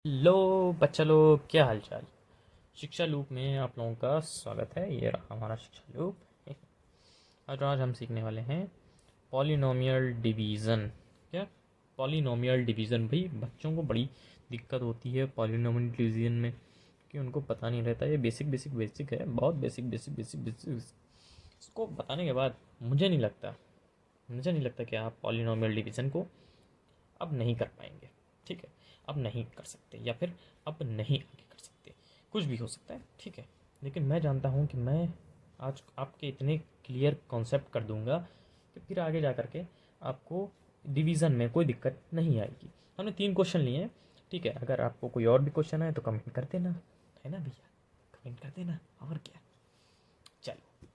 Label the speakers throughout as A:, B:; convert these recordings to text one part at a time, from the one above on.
A: लो बच्चा लोग, क्या हाल चाल। शिक्षा लूप में आप लोगों का स्वागत है। ये रहा हमारा शिक्षा लूप। और आज हम सीखने वाले हैं पॉलिनोमियल डिवीज़न। क्या? Polynomial division. भाई बच्चों को बड़ी दिक्कत होती है पॉलिनोमियल डिवीज़न में, कि उनको पता नहीं रहता। ये बेसिक बेसिक बेसिक है, बहुत बेसिक बेसिक बेसिक बेसिक। इसको बताने के बाद मुझे नहीं लगता कि आप पॉलिनोमियल डिवीज़न को अब नहीं कर पाएंगे। ठीक है, अब नहीं कर सकते, या फिर अब नहीं आगे कर सकते। कुछ भी हो सकता है, ठीक है। लेकिन मैं जानता हूँ कि मैं आज आपके इतने क्लियर कॉन्सेप्ट कर दूंगा कि फिर आगे जा कर के आपको डिवीज़न में कोई दिक्कत नहीं आएगी। हमने 3 क्वेश्चन लिए हैं, ठीक है। अगर आपको कोई और भी क्वेश्चन आए तो कमेंट कर देना, है ना भैया, कमेंट कर देना। और क्या, चलो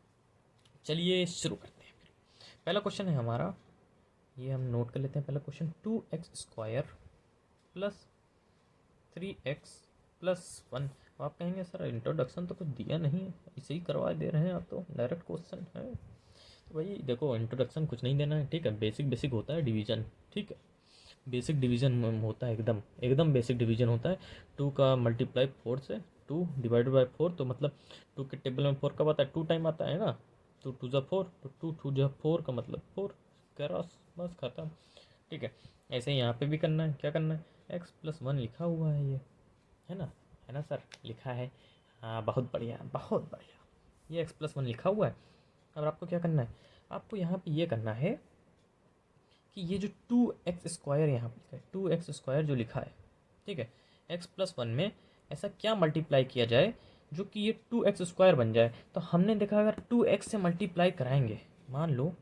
A: चलिए शुरू करते हैं फिर। पहला क्वेश्चन है हमारा, ये हम नोट कर लेते हैं। पहला क्वेश्चन, 2x² प्लस 3x+1। आप कहेंगे सर इंट्रोडक्शन तो कुछ दिया नहीं है, इसे ही करवा दे रहे हैं आप, तो डायरेक्ट क्वेश्चन है। तो भाई देखो, इंट्रोडक्शन कुछ नहीं देना है, ठीक है। बेसिक बेसिक होता है डिवीजन, ठीक है। बेसिक डिवीजन होता है, एकदम एकदम बेसिक डिवीजन होता है। 2 का मल्टीप्लाई 4 से, 2/4, तो मतलब 2 के टेबल में 4 कब आता है? 2 टाइम आता है ना। तो 2 × 4, तो 2 × 4 का मतलब 4। क्रॉस, बस खत्म, ठीक है। ऐसे ही यहाँ पे भी करना है। क्या करना है? x+1 लिखा हुआ है ये, है ना सर, लिखा है। हाँ, बहुत बढ़िया बहुत बढ़िया। ये x+1 लिखा हुआ है। अब आपको क्या करना है? आपको यहाँ पे ये करना है कि ये जो 2x² यहाँ पे लिखा है, 2x² जो लिखा है, ठीक है, x+1 में ऐसा क्या मल्टीप्लाई किया जाए जो कि ये 2x² बन जाए। तो हमने देखा, अगर 2x से मल्टीप्लाई कराएंगे, मान लो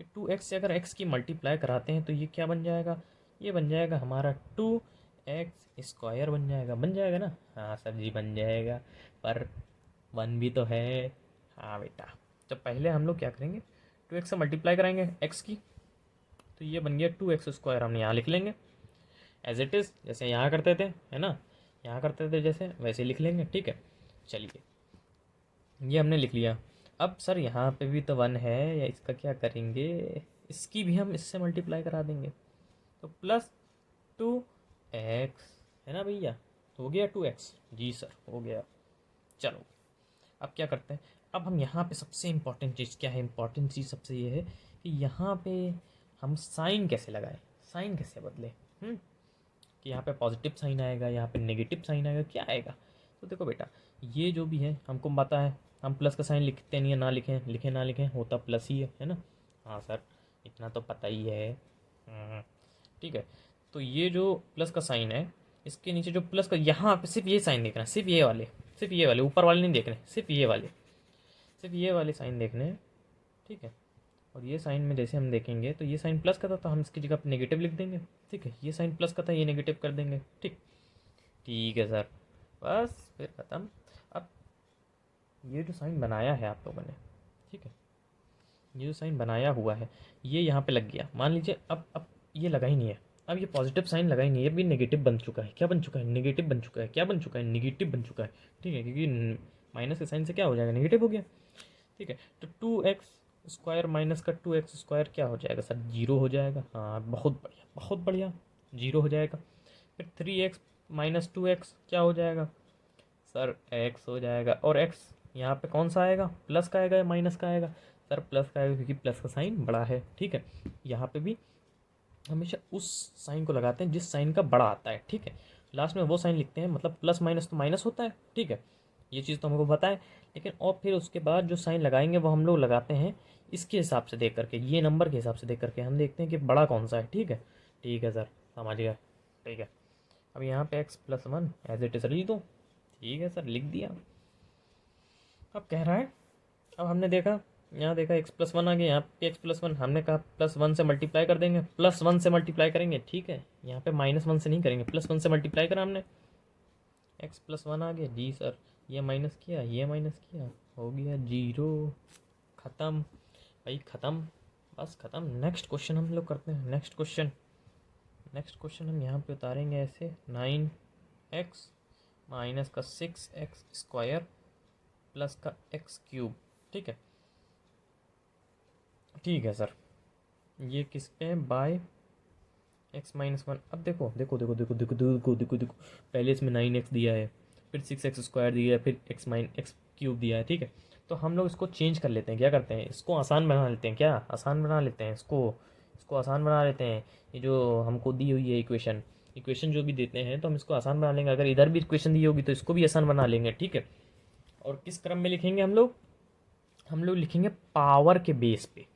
A: कि 2x से अगर x की मल्टीप्लाई कराते हैं, तो ये क्या बन जाएगा? ये बन जाएगा हमारा 2x² बन जाएगा ना। हाँ सर जी, बन जाएगा। पर 1 भी तो है। हाँ बेटा, तो पहले हम लोग क्या करेंगे? 2x से मल्टीप्लाई कराएंगे x की, तो ये बन गया 2x²। हमने यहाँ लिख लेंगे एज इट इज़, जैसे यहाँ करते थे, है ना। यहाँ करते थे जैसे, वैसे लिख लेंगे, ठीक है। चलिए, ये हमने लिख लिया। अब सर यहाँ पे भी तो 1 है, या इसका क्या करेंगे? इसकी भी हम इससे मल्टीप्लाई करा देंगे, तो +2x, है ना भैया। हो गया 2x, जी सर हो गया। चलो, अब क्या करते हैं? अब हम यहाँ पे सबसे इम्पोर्टेंट चीज़ क्या है? इम्पोर्टेंट चीज़ सबसे ये है कि यहाँ पे हम साइन कैसे लगाएं, साइन कैसे बदलें। कि यहाँ पे पॉजिटिव साइन आएगा, यहाँ पे नेगेटिव साइन आएगा, क्या आएगा? तो देखो बेटा, ये जो भी है हमको पता है। हम प्लस का साइन लिखते नहीं है, ना लिखें लिखें ना लिखें, होता प्लस ही है ना। हाँ सर, इतना तो पता ही है। ठीक है। तो ये जो प्लस का साइन है, इसके नीचे जो प्लस का, यहाँ पे सिर्फ ये साइन देखना है, सिर्फ ये वाले, सिर्फ ये वाले, ऊपर वाले नहीं देखने, सिर्फ ये वाले, सिर्फ ये वाले साइन देखने हैं, ठीक है। और ये साइन में जैसे हम देखेंगे, तो ये साइन प्लस का था, तो हम इसकी जगह पर नेगेटिव लिख देंगे, ठीक है। ये साइन प्लस का था, ये नेगेटिव कर देंगे, ठीक। ठीक है सर, बस फिर ख़त्म। अब ये जो साइन बनाया है आप लोगों ने, ठीक है, ये जो साइन बनाया हुआ है, ये यहाँ पे लग गया, मान लीजिए। अब ये लगा ही नहीं है, अब ये पॉजिटिव साइन लगा ही नहीं है, ये भी नेगेटिव बन चुका है। क्या बन चुका है? नेगेटिव बन चुका है। क्या बन चुका है? नेगेटिव बन चुका है, ठीक है, क्योंकि माइनस के साइन से क्या हो जाएगा? नेगेटिव हो गया, ठीक है। तो 2x² माइनस का 2x² क्या हो जाएगा सर? 0 हो जाएगा। हाँ, बहुत बढ़िया बहुत बढ़िया, 0 हो जाएगा। फिर 3x - 2x क्या हो जाएगा सर? x हो जाएगा। और x यहाँ पे कौन सा आएगा? प्लस का आएगा या माइनस का आएगा? सर प्लस का आएगा, क्योंकि प्लस का साइन बड़ा है, ठीक है। यहाँ पे भी हमेशा उस साइन को लगाते हैं जिस साइन का बड़ा आता है, ठीक है। लास्ट में वो साइन लिखते हैं, मतलब प्लस माइनस तो माइनस होता है, ठीक है। ये चीज़ तो हमको पता है। लेकिन और फिर उसके बाद जो साइन लगाएंगे वो हम लोग लगाते हैं इसके हिसाब से देख करके, ये नंबर के हिसाब से देख करके हम देखते हैं कि बड़ा कौन सा है, ठीक है। ठीक है सर, समझ गया, ठीक है। अब यहाँ पे x+1 एज इट इज लिख दो, ठीक है सर, लिख दिया। अब कह रहा है, अब हमने देखा, यहाँ देखा x+1 आ गया, यहाँ पे x+1, हमने कहा +1 से मल्टीप्लाई कर देंगे, +1 से मल्टीप्लाई करेंगे, ठीक है। यहाँ पे -1 से नहीं करेंगे, +1 से मल्टीप्लाई करा हमने, x+1 आ गया, जी सर। ये माइनस किया, ये माइनस किया, हो गया 0। ख़त्म भाई, ख़त्म, बस ख़त्म। नेक्स्ट क्वेश्चन हम लोग करते हैं। नेक्स्ट क्वेश्चन हम यहाँ पे उतारेंगे ऐसे, 9x माइनस का 6x² प्लस का x³, ठीक है। ठीक है सर, ये किस पे? By x minus one. अब देखो देखो देखो देखो देखो देखो देखो देखो, पहले इसमें 9x दिया है, फिर 6x² दिया है, फिर एक्स क्यूब दिया है, ठीक है। तो हम लोग इसको चेंज कर लेते हैं, क्या करते हैं, इसको आसान बना लेते हैं, क्या आसान बना लेते हैं इसको, इसको आसान बना लेते हैं। ये जो हमको दी हुई है इक्वेशन, इक्वेशन जो भी देते हैं तो हम इसको आसान बना लेंगे। अगर इधर भी इक्वेशन दी होगी तो इसको भी आसान बना लेंगे, ठीक है। और किस क्रम में लिखेंगे हम लोग लिखेंगे पावर के बेस पे,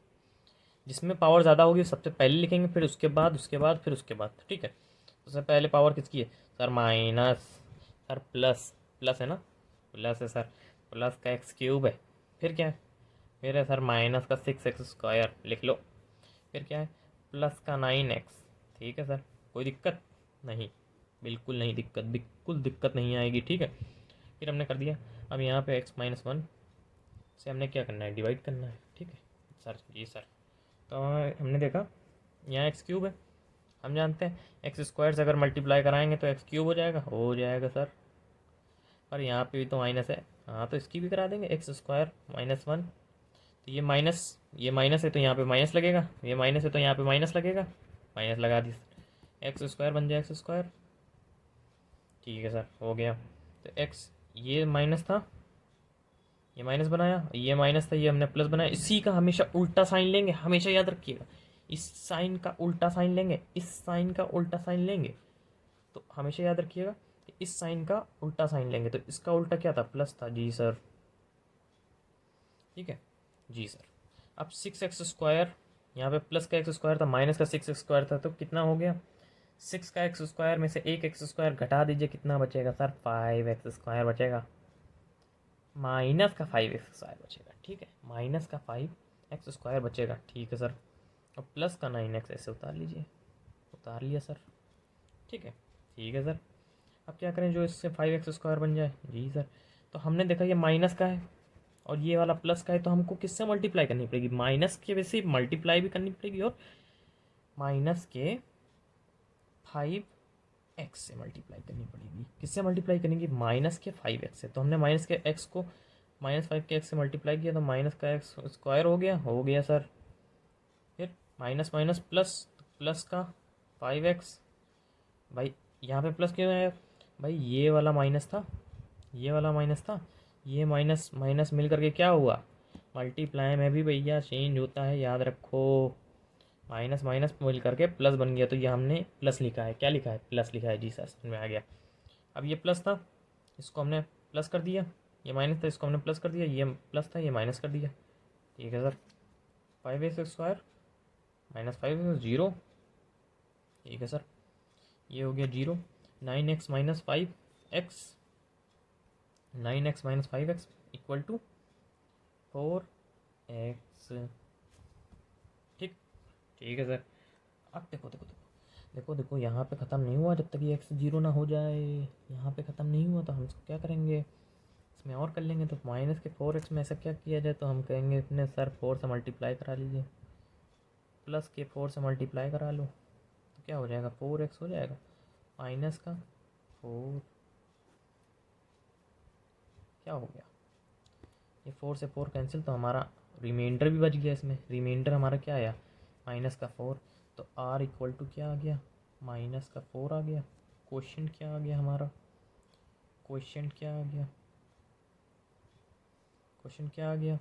A: जिसमें पावर ज़्यादा होगी सबसे पहले लिखेंगे, फिर उसके बाद फिर उसके बाद, ठीक है। सबसे पहले पावर किसकी है sir, minus, sir plus, plus है ना, प्लस है सर, प्लस का एक्स क्यूब है, फिर क्या है, फिर है सर माइनस का 6x² लिख लो, फिर क्या है प्लस का 9x, ठीक है सर। कोई दिक्कत नहीं, बिल्कुल नहीं दिक्कत, बिल्कुल दिक्कत नहीं आएगी, ठीक है। फिर हमने कर दिया। अब यहाँ पे x-1 से हमने क्या करना है, डिवाइड करना है, ठीक है सर, जी सर। तो हमने देखा यहाँ एक्स क्यूब है, हम जानते हैं x² से अगर मल्टीप्लाई कराएंगे तो एक्स क्यूब हो जाएगा सर। और यहाँ पे भी तो माइनस है, हाँ तो इसकी भी करा देंगे x² - 1। तो ये माइनस है तो यहाँ पे माइनस लगेगा, ये माइनस है तो यहाँ पे माइनस लगेगा, माइनस लगा दी, x² बन जाए x², ठीक है सर, हो गया। तो x, ये माइनस था, ये माइनस बनाया, ये माइनस था, ये हमने प्लस बनाया। इसी का हमेशा उल्टा साइन लेंगे, हमेशा याद रखिएगा, इस साइन का उल्टा साइन लेंगे, इस साइन का उल्टा साइन लेंगे। तो हमेशा याद रखिएगा कि इस साइन का उल्टा साइन लेंगे, तो इसका उल्टा क्या था, प्लस था, जी सर, ठीक है, जी सर। अब 6x², यहाँ पे प्लस का x² था, माइनस का 6x² था, तो कितना हो गया, 6 का x² में से एक x² घटा दीजिए, कितना बचेगा सर, 5x² बचेगा, माइनस का 5x² बचेगा, ठीक है, माइनस का 5x² बचेगा, ठीक है सर। और प्लस का 9x ऐसे उतार लीजिए, उतार लिया सर, ठीक है, ठीक है सर। अब क्या करें जो इससे 5x² बन जाए, जी सर। तो हमने देखा ये माइनस का है और ये वाला प्लस का है, तो हमको किससे मल्टीप्लाई करनी पड़ेगी, माइनस के वैसे मल्टीप्लाई भी करनी पड़ेगी, और माइनस के 5x से मल्टीप्लाई करनी पड़ेगी। किससे मल्टीप्लाई करेंगे, माइनस के 5x से। तो हमने माइनस के x को -5 के x से मल्टीप्लाई किया, तो माइनस का x² हो गया सर। फिर माइनस माइनस प्लस, प्लस का 5x, भाई यहाँ पे प्लस क्यों आया, भाई ये वाला माइनस था, ये वाला माइनस था, ये माइनस माइनस मिल करके क्या हुआ, मल्टीप्लाई में भी भैया चेंज होता है, याद रखो। माइनस माइनस मिल करके प्लस बन गया, तो ये हमने प्लस लिखा है, क्या लिखा है, प्लस लिखा है, जी सर, समझ में आ गया। अब ये प्लस था, इसको हमने प्लस कर दिया, ये माइनस था, इसको हमने प्लस कर दिया, ये प्लस था, ये माइनस कर दिया, ठीक है सर। 5x² - 5 0, ठीक है सर, ये हो गया 0। 9x - 5x, 9x - 5x equal to 4x, ठीक, ठीक है सर। अब देखो देखो देखो देखो देखो, यहाँ पे ख़त्म नहीं हुआ, जब तक ये x 0 ना हो जाए, यहाँ पे ख़त्म नहीं हुआ, तो हम इसको क्या करेंगे, इसमें और कर लेंगे। तो माइनस के 4x में ऐसा क्या किया जाए, तो हम कहेंगे इतने सर 4 से मल्टीप्लाई करा लीजिए, प्लस के 4 से मल्टीप्लाई करा लो, तो क्या हो जाएगा, 4x हो जाएगा, माइनस का 4, क्या हो गया, ये 4 से 4 कैंसिल, तो हमारा रिमाइंडर भी बच गया, इसमें रिमाइंडर हमारा क्या आया, माइनस का 4। तो r इक्वल टू क्या आ गया, माइनस का 4 आ गया। क्वेश्चन क्या आ गया हमारा, क्वेश्चन क्या आ गया, क्वेश्चन क्या आ गया,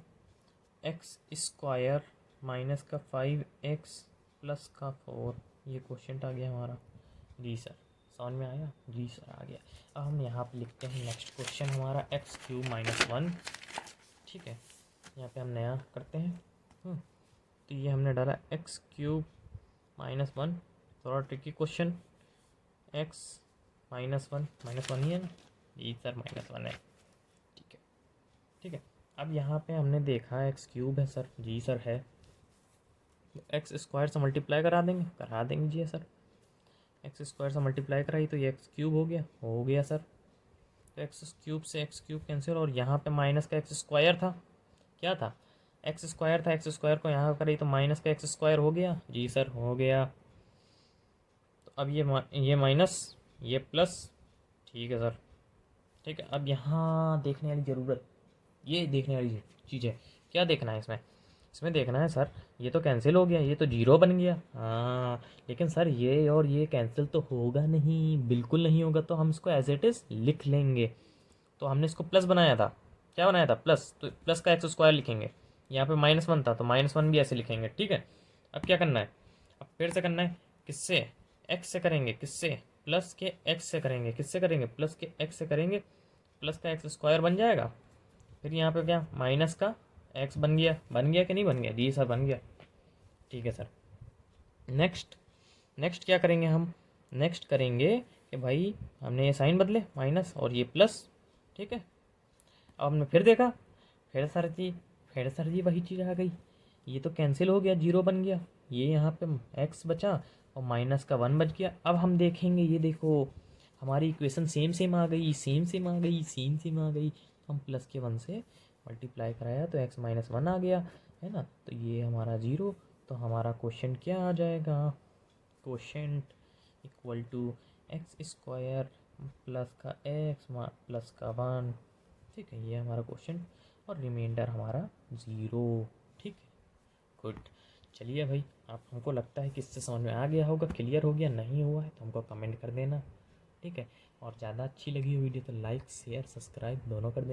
A: x² माइनस का 5x प्लस का 4, ये क्वेश्चन आ गया हमारा, जी सर, समझ में आया, जी सर आ गया। अब हम यहाँ पे लिखते हैं नेक्स्ट क्वेश्चन हमारा x³ - 1, ठीक है, यहाँ पे हम नया करते हैं। तो ये हमने डाला x³ - 1, थोड़ा ट्रिकी क्वेश्चन, x - 1 ही है ना, जी सर -1 है, ठीक है, ठीक है। अब यहाँ पे हमने देखा x³ है सर, जी सर है, तो x² से मल्टीप्लाई करा देंगे जी सर, x² से मल्टीप्लाई कराई तो ये x³ हो गया सर। तो x³ से x³ कैंसिल, और यहाँ पे माइनस का x² था, क्या था, x² था, x² को यहाँ करी तो माइनस का x² हो गया, जी सर हो गया। तो अब ये माइनस, ये प्लस, ठीक है सर, ठीक है। अब यहाँ देखने वाली ज़रूरत, ये देखने वाली चीज़ है, क्या देखना है इसमें, इसमें देखना है सर, ये तो कैंसिल हो गया, ये तो जीरो बन गया। हाँ, लेकिन सर ये और ये कैंसिल तो होगा नहीं, बिल्कुल नहीं होगा, तो हम इसको एज इट इज़ लिख लेंगे। तो हमने इसको प्लस बनाया था, क्या बनाया था, प्लस, तो प्लस का एक्स स्क्वायर लिखेंगे। यहाँ पे -1 था तो -1 भी ऐसे लिखेंगे, ठीक है। अब क्या करना है, अब फिर से करना है, किससे, एक्स से करेंगे, किससे, प्लस के एक्स से करेंगे, किससे करेंगे, प्लस के एक्स से करेंगे, प्लस का एक्स स्क्वायर बन जाएगा। फिर यहाँ पे क्या, माइनस का एक्स बन गया कि नहीं बन गया, जी सर बन गया, ठीक है सर। नेक्स्ट, नेक्स्ट क्या करेंगे हम, नेक्स्ट करेंगे कि भाई हमने ये साइन बदले, माइनस और ये प्लस, ठीक है। अब हमने फिर देखा, फिर सर जी, फिर सर जी वही चीज़ आ गई, ये तो कैंसिल हो गया, जीरो बन गया, ये यहाँ पे एक्स बचा और -1 बच गया। अब हम देखेंगे, ये देखो हमारी इक्वेशन सेम सेम आ गई, सेम सेम आ गई, सेम सेम आ गई, तो हम प्लस के 1 से मल्टीप्लाई कराया तो x-1 आ गया, है ना। तो ये हमारा जीरो, तो हमारा क्वेश्चन क्या आ जाएगा, question equal to x square plus का एक्स प्लस का 1, ठीक है, ये हमारा क्वेश्चन, और रिमाइंडर हमारा ज़ीरो, ठीक है, गुड। चलिए भाई, आप हमको लगता है कि इससे समझ में आ गया होगा, क्लियर हो गया, नहीं हुआ है तो हमको कमेंट कर देना, ठीक है। और ज़्यादा अच्छी लगी हो वीडियो तो लाइक शेयर सब्सक्राइब दोनों कर देना।